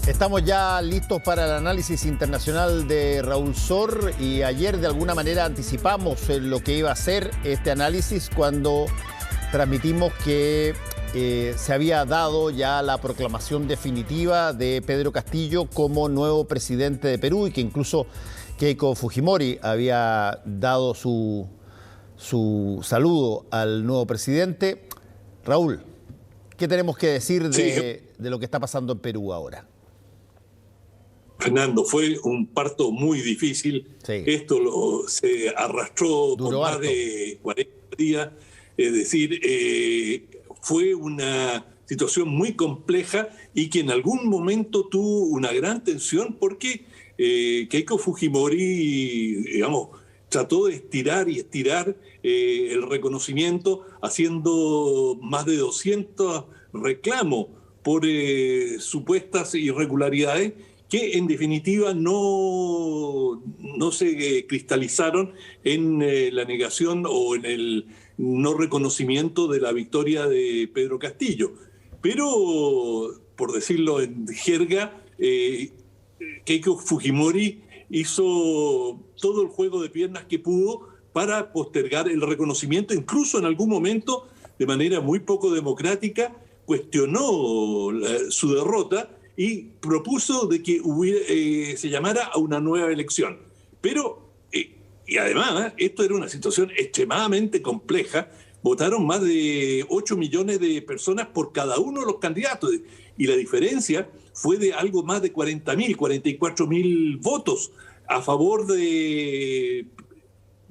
Estamos ya listos para el análisis internacional de Raúl Sor y ayer de alguna manera anticipamos lo que iba a ser este análisis cuando transmitimos que se había dado ya la proclamación definitiva de Pedro Castillo como nuevo presidente de Perú y que incluso Keiko Fujimori había dado su saludo al nuevo presidente. Raúl, ¿qué tenemos que decir de lo que está pasando en Perú ahora? Fernando, fue un parto muy difícil. Sí. Esto se arrastró por más de 40 días. Es decir, fue una situación muy compleja y que en algún momento tuvo una gran tensión porque Keiko Fujimori, digamos, trató de estirar y estirar el reconocimiento, haciendo más de 200 reclamos por supuestas irregularidades que en definitiva no se cristalizaron en la negación o en el no reconocimiento de la victoria de Pedro Castillo. Pero, por decirlo en jerga, Keiko Fujimori hizo todo el juego de piernas que pudo para postergar el reconocimiento, incluso en algún momento, de manera muy poco democrática, cuestionó su derrota y propuso de que se llamara a una nueva elección. Pero, y además, esto era una situación extremadamente compleja. Votaron más de 8 millones de personas por cada uno de los candidatos. Y la diferencia fue de algo más de 40.000, 44.000 votos a favor de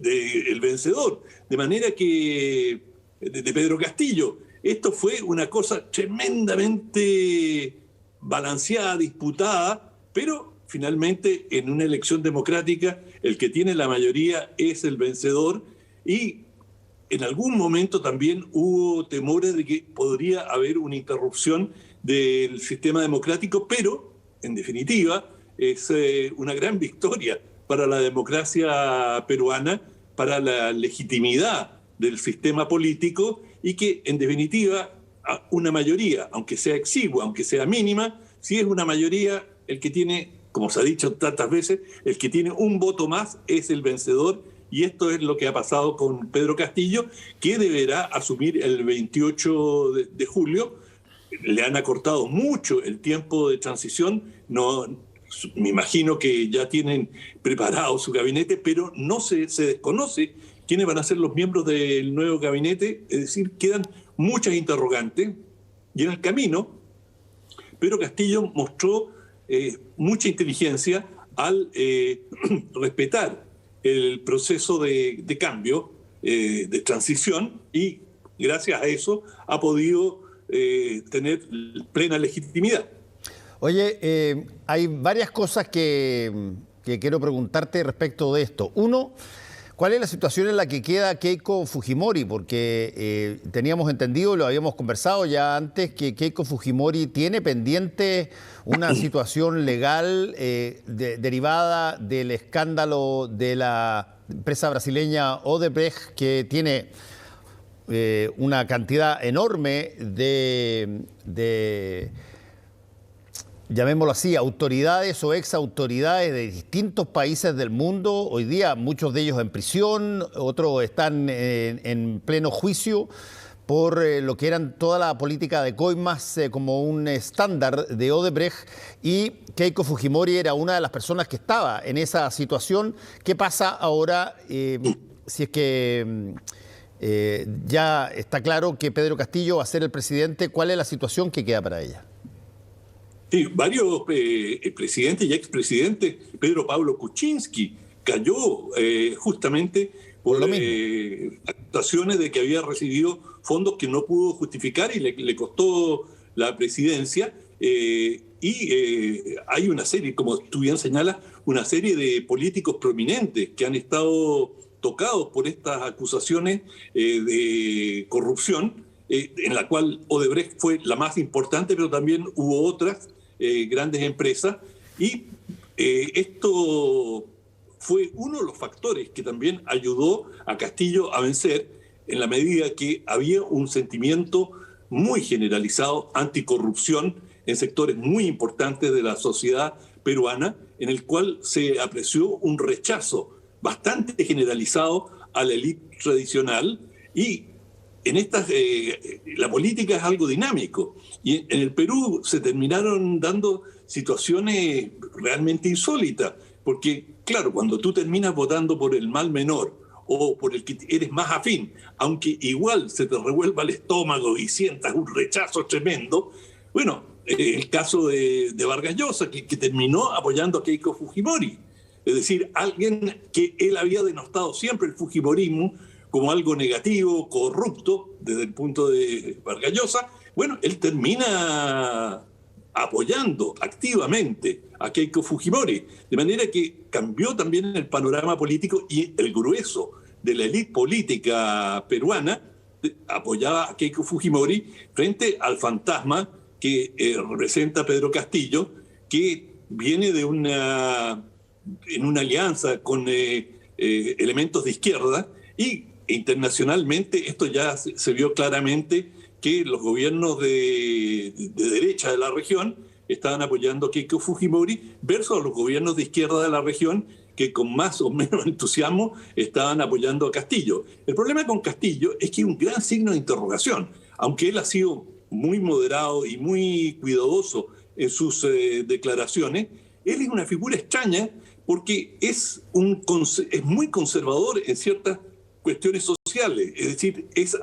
el vencedor. De manera que, de Pedro Castillo. Esto fue una cosa tremendamente balanceada, disputada, pero finalmente en una elección democrática el que tiene la mayoría es el vencedor y en algún momento también hubo temores de que podría haber una interrupción del sistema democrático, pero en definitiva es una gran victoria para la democracia peruana, para la legitimidad del sistema político y que en definitiva una mayoría, aunque sea exigua, aunque sea mínima, si es una mayoría, el que tiene, como se ha dicho tantas veces, el que tiene un voto más es el vencedor, y esto es lo que ha pasado con Pedro Castillo, que deberá asumir el 28 de julio. Le han acortado mucho el tiempo de transición, no, me imagino que ya tienen preparado su gabinete, pero no se desconoce quiénes van a ser los miembros del nuevo gabinete, es decir, quedan muchas interrogantes, y en el camino Pedro Castillo mostró mucha inteligencia al respetar el proceso de cambio, de transición, y gracias a eso ha podido tener plena legitimidad. Oye, hay varias cosas que quiero preguntarte respecto de esto. Uno, ¿cuál es la situación en la que queda Keiko Fujimori? Porque teníamos entendido, lo habíamos conversado ya antes, que Keiko Fujimori tiene pendiente una situación legal derivada del escándalo de la empresa brasileña Odebrecht, que tiene una cantidad enorme de llamémoslo así, autoridades o exautoridades de distintos países del mundo, hoy día muchos de ellos en prisión, otros están en pleno juicio por lo que eran toda la política de coimas como un estándar de Odebrecht, y Keiko Fujimori era una de las personas que estaba en esa situación. ¿Qué pasa ahora si es que ya está claro que Pedro Castillo va a ser el presidente? ¿Cuál es la situación que queda para ella? Sí, varios presidentes y expresidentes. Pedro Pablo Kuczynski cayó justamente por acusaciones de que había recibido fondos que no pudo justificar y le costó la presidencia. Hay una serie, como tú bien señalas, una serie de políticos prominentes que han estado tocados por estas acusaciones de corrupción, en la cual Odebrecht fue la más importante, pero también hubo otras grandes empresas, y esto fue uno de los factores que también ayudó a Castillo a vencer, en la medida que había un sentimiento muy generalizado anticorrupción en sectores muy importantes de la sociedad peruana, en el cual se apreció un rechazo bastante generalizado a la élite tradicional. Y en estas, la política es algo dinámico. Y en el Perú se terminaron dando situaciones realmente insólitas, porque, claro, cuando tú terminas votando por el mal menor o por el que eres más afín, aunque igual se te revuelva el estómago y sientas un rechazo tremendo, bueno, el caso de Vargas Llosa, que terminó apoyando a Keiko Fujimori. Es decir, alguien que él había denostado siempre el fujimorismo como algo negativo, corrupto, desde el punto de Vargas Llosa, bueno, él termina apoyando activamente a Keiko Fujimori, de manera que cambió también el panorama político y el grueso de la élite política peruana apoyaba a Keiko Fujimori frente al fantasma que representa Pedro Castillo, que viene en una alianza con elementos de izquierda, y internacionalmente esto ya se vio claramente que los gobiernos de derecha de la región estaban apoyando a Keiko Fujimori versus los gobiernos de izquierda de la región que con más o menos entusiasmo estaban apoyando a Castillo. El problema con Castillo es que hay un gran signo de interrogación, aunque él ha sido muy moderado y muy cuidadoso en sus declaraciones. Él es una figura extraña porque es muy conservador en ciertas cuestiones sociales, es decir, es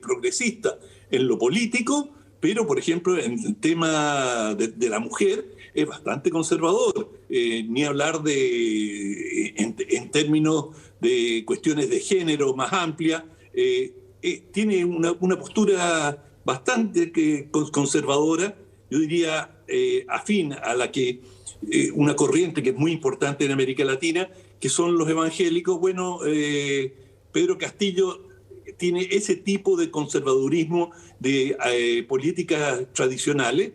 progresista en lo político, pero, por ejemplo, en el tema de la mujer es bastante conservador, ni hablar en términos de cuestiones de género más amplia. Tiene una postura bastante conservadora, yo diría afín a la que una corriente que es muy importante en América Latina, que son los evangélicos. Bueno, Pedro Castillo tiene ese tipo de conservadurismo de políticas tradicionales.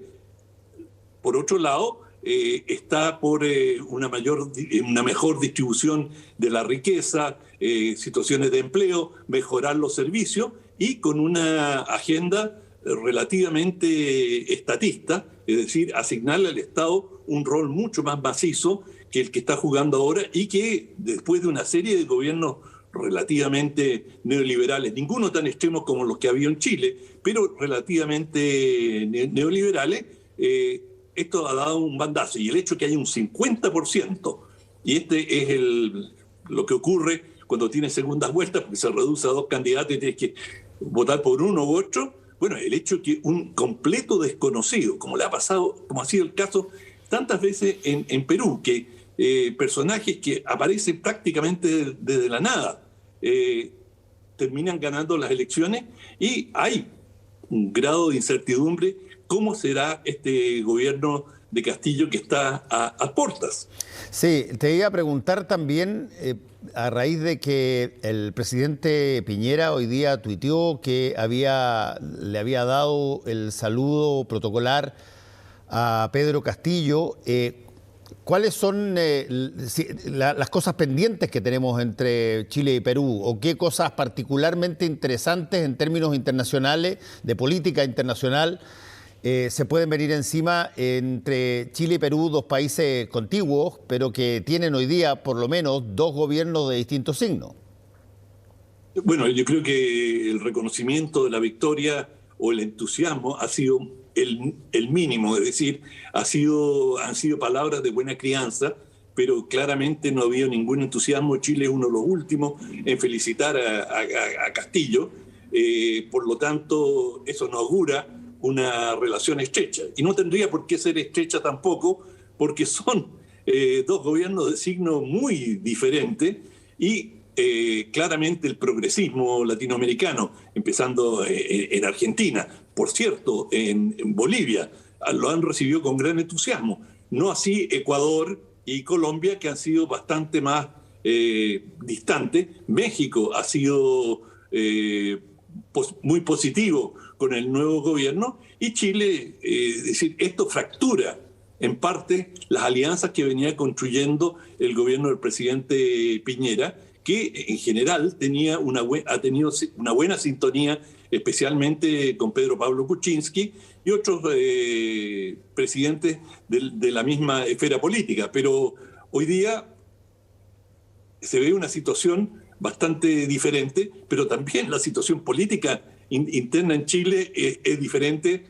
Por otro lado, está por una mejor distribución de la riqueza, situaciones de empleo, mejorar los servicios, y con una agenda relativamente estatista, es decir, asignarle al Estado un rol mucho más macizo que el que está jugando ahora, y que después de una serie de gobiernos relativamente neoliberales, ninguno tan extremo como los que había en Chile, pero relativamente neoliberales, esto ha dado un bandazo. Y el hecho de que haya un 50%, y este es lo que ocurre cuando tienes segundas vueltas, porque se reduce a 2 candidatos y tienes que votar por uno u otro. Bueno, el hecho de que un completo desconocido, como le ha pasado, como ha sido el caso tantas veces en Perú, que personajes que aparecen prácticamente desde la nada terminan ganando las elecciones, y hay un grado de incertidumbre cómo será este gobierno de Castillo que está a portas. Sí, te iba a preguntar también, a raíz de que el presidente Piñera hoy día tuiteó que le había dado el saludo protocolar a Pedro Castillo, ¿cuáles son las cosas pendientes que tenemos entre Chile y Perú? ¿O qué cosas particularmente interesantes en términos internacionales, de política internacional, se pueden venir encima entre Chile y Perú, 2 países contiguos, pero que tienen hoy día por lo menos 2 gobiernos de distintos signos? Bueno, yo creo que el reconocimiento de la victoria o el entusiasmo ha sido el mínimo, es decir, han sido palabras de buena crianza, pero claramente no ha habido ningún entusiasmo. Chile es uno de los últimos en felicitar a Castillo, por lo tanto eso nos augura una relación estrecha, y no tendría por qué ser estrecha tampoco, porque son 2 gobiernos de signo muy diferente, y claramente el progresismo latinoamericano, empezando en Argentina, por cierto, en Bolivia, lo han recibido con gran entusiasmo. No así Ecuador y Colombia, que han sido bastante más distantes. México ha sido muy positivo con el nuevo gobierno, y Chile, es decir, esto fractura en parte las alianzas que venía construyendo el gobierno del presidente Piñera, que en general ha tenido una buena sintonía especialmente con Pedro Pablo Kuczynski y otros presidentes de la misma esfera política. Pero hoy día se ve una situación bastante diferente, pero también la situación política interna en Chile es diferente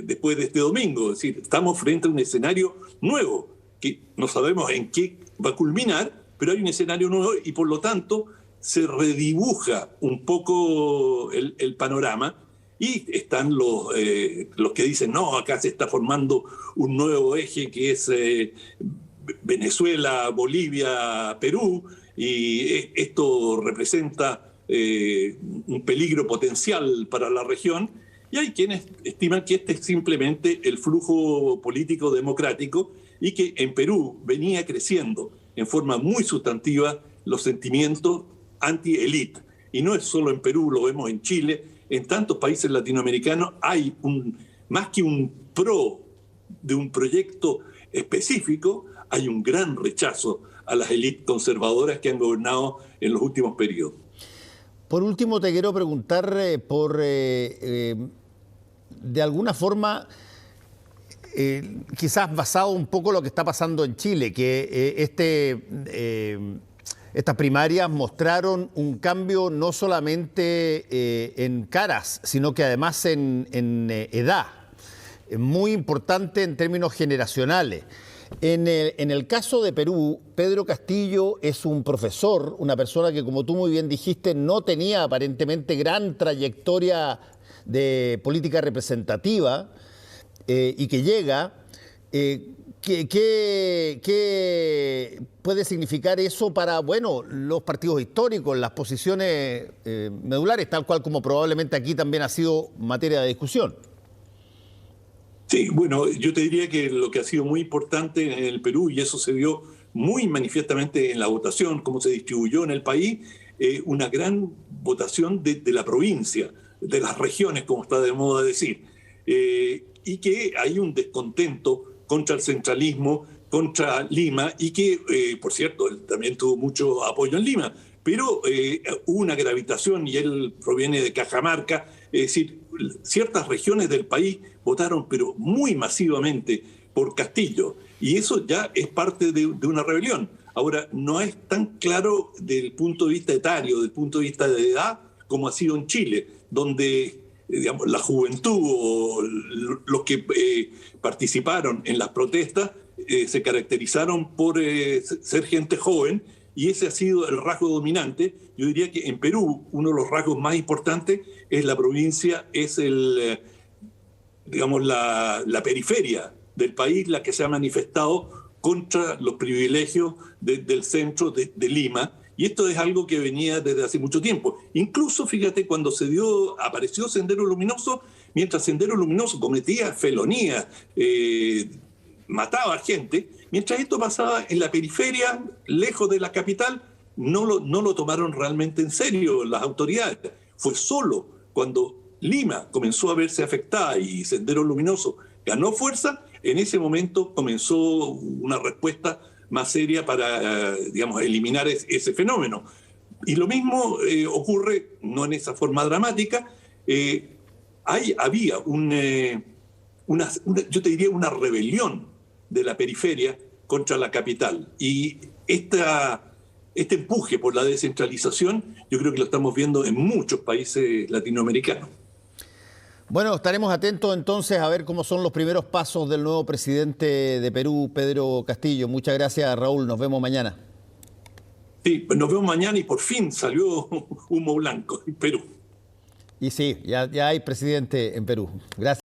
después de este domingo. Es decir, estamos frente a un escenario nuevo, que no sabemos en qué va a culminar, pero hay un escenario nuevo y por lo tanto se redibuja un poco el panorama y están los que dicen, no, acá se está formando un nuevo eje que es Venezuela, Bolivia, Perú, y esto representa un peligro potencial para la región, y hay quienes estiman que este es simplemente el flujo político democrático y que en Perú venía creciendo en forma muy sustantiva los sentimientos anti-élite. Y no es solo en Perú, lo vemos en Chile, en tantos países latinoamericanos hay más que un pro de un proyecto específico, hay un gran rechazo a las élites conservadoras que han gobernado en los últimos periodos. Por último, te quiero preguntar de alguna forma, quizás basado un poco en lo que está pasando en Chile, que estas primarias mostraron un cambio no solamente en caras, sino que además en edad, muy importante en términos generacionales. En el caso de Perú, Pedro Castillo es un profesor, una persona que, como tú muy bien dijiste, no tenía aparentemente gran trayectoria de política representativa y que llega. ¿Qué puede significar eso para, bueno, los partidos históricos, las posiciones medulares, tal cual como probablemente aquí también ha sido materia de discusión? Sí, bueno, yo te diría que lo que ha sido muy importante en el Perú, y eso se vio muy manifiestamente en la votación, cómo se distribuyó en el país, una gran votación de la provincia, de las regiones, como está de moda decir, y que hay un descontento contra el centralismo, contra Lima, y que, por cierto, él también tuvo mucho apoyo en Lima, pero hubo una gravitación, y él proviene de Cajamarca, es decir, ciertas regiones del país votaron, pero muy masivamente, por Castillo, y eso ya es parte de una rebelión. Ahora, no es tan claro del punto de vista etario, del punto de vista de edad, como ha sido en Chile, donde digamos, la juventud o los que participaron en las protestas se caracterizaron por ser gente joven, y ese ha sido el rasgo dominante. Yo diría que en Perú uno de los rasgos más importantes es la provincia, es digamos, la periferia del país, la que se ha manifestado contra los privilegios del centro de Lima, y esto es algo que venía desde hace mucho tiempo. Incluso, fíjate, cuando apareció Sendero Luminoso, mientras Sendero Luminoso cometía felonías, mataba gente, mientras esto pasaba en la periferia, lejos de la capital, no lo tomaron realmente en serio las autoridades. Fue solo cuando Lima comenzó a verse afectada y Sendero Luminoso ganó fuerza, en ese momento comenzó una respuesta más seria para, digamos, eliminar ese fenómeno. Y lo mismo ocurre, no en esa forma dramática, había yo te diría una rebelión de la periferia contra la capital. Y este empuje por la descentralización, yo creo que lo estamos viendo en muchos países latinoamericanos. Bueno, estaremos atentos entonces a ver cómo son los primeros pasos del nuevo presidente de Perú, Pedro Castillo. Muchas gracias, Raúl. Nos vemos mañana. Sí, nos vemos mañana y por fin salió humo blanco en Perú. Y sí, ya hay presidente en Perú. Gracias.